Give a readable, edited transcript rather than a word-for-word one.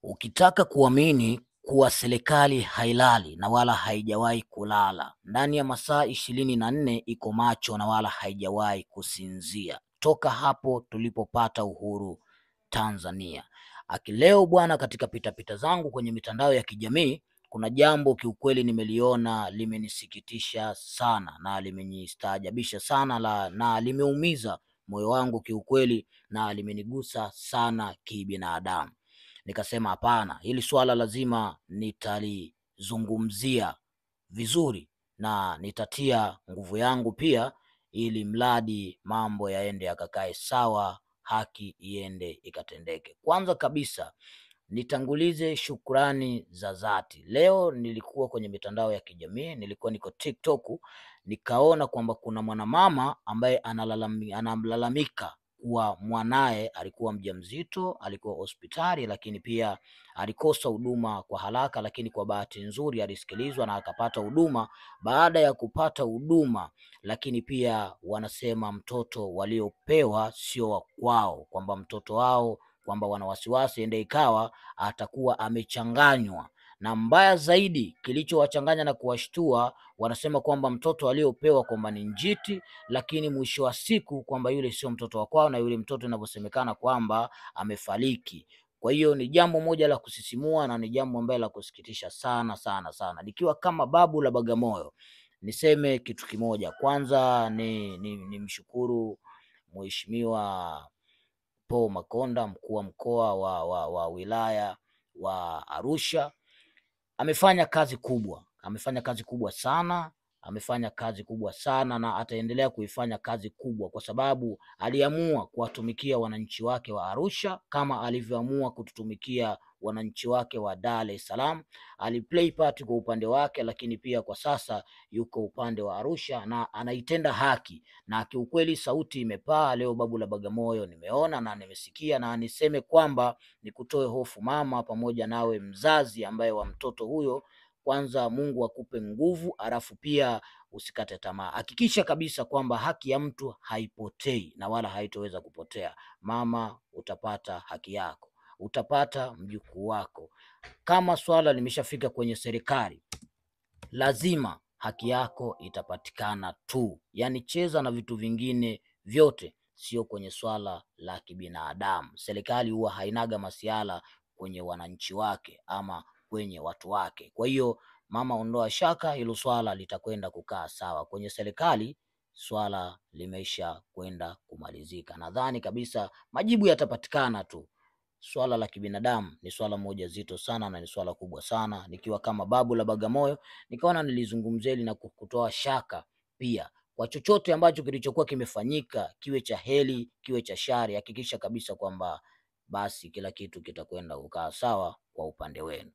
Ukitaka kuamini kuwa serikali hailali na wala haijawahi kulala, ndani ya masaa 24 iko macho na wala haijawahi kusinzia toka hapo tulipopata uhuru Tanzania. Akileo bwana, katika pitapita zangu kwenye mitandao ya kijamii, kuna jambo kiukweli nimeliona limenisikitisha sana na limenistaajabisha sana na limeumiza moyo wangu kiukweli na limenigusa sana kibinadamu. Nikasema hapana, hili swala lazima nitalizungumzia vizuri na nitatia nguvu yangu pia, ili mradi mambo yaende yakakae sawa, haki iende ikatendeke. Kwanza kabisa nitangulize shukrani za dhati. Leo nilikuwa kwenye mitandao ya kijamii, nilikuwa niko TikTok, nikaona kwamba kuna mwanamama ambaye analalamika kuwa mwanaye alikuwa mjamzito, alikuwa hospitali, lakini pia alikosa huduma kwa haraka, lakini kwa bahati nzuri alisikilizwa na akapata huduma. Baada ya kupata huduma, lakini pia wanasema mtoto waliopewa sio wa kwao, kwamba mtoto wao, kwamba wana wasiwasi ende ikawa atakuwa amechanganywa, na mbaya zaidi kilichowachanganya na kuwashtua, wanasema kwamba mtoto aliopewa kwamba ni njiti, lakini mwisho wa siku kwamba yule sio mtoto wa kwao, na yule mtoto inavyosemekana kwamba amefariki. Kwa hiyo ni jambo moja la kusisimua na ni jambo ambalo la kusikitisha sana sana sana. Nikiwa kama babu la Bagamoyo, niseme kitu kimoja. Kwanza ni mshukuru Mheshimiwa Paul Makonda, mkuu wa mkoa wa wilaya wa Arusha. Amefanya kazi kubwa, amefanya kazi kubwa sana, amefanya kazi kubwa sana na ataendelea kuifanya kazi kubwa, kwa sababu aliamua kuwatumikia wananchi wake wa Arusha kama alivyoamua kututumikia wananchi wake wa Dar es Salaam. Aliplay part kwa upande wake, lakini pia kwa sasa yuko upande wa Arusha na anaitenda haki, na kiukweli sauti imepaa leo. Babu la Bagamoyo nimeona na nimesikia, na niseme kwamba nikutoe hofu mama, pamoja nawe mzazi ambaye wa mtoto huyo. Kwanza Mungu akupe nguvu, alafu pia usikate tamaa. Hakikisha kabisa kwamba haki ya mtu haipotei na wala haitoweza kupotea. Mama, utapata haki yako, utapata mjukuu wako. Kama swala limeshafika kwenye serikali, lazima haki yako itapatikana tu. Yaani cheza na vitu vingine vyote, sio kwenye swala la kibinadamu. Serikali huwa hainaga masiala kwenye wananchi wake ama kwenye watu wake. Kwa hiyo mama, ondoa shaka, hilo swala litakwenda kukaa sawa kwenye serikali. Swala limeisha kwenda kumalizika, nadhani kabisa majibu yatapatikana tu. Swala la kibinadamu ni swala moja zito sana na ni swala kubwa sana. Nikiwa kama babu la Bagamoyo, nikaona nilizungumzia hili na kutoa shaka pia kwa chochote ambacho kilichokuwa kimefanyika, kiwe cha heri, kiwe cha shari. Hakikisha kabisa kwamba basi kila kitu kitakwenda kukaa sawa kwa upande wenu.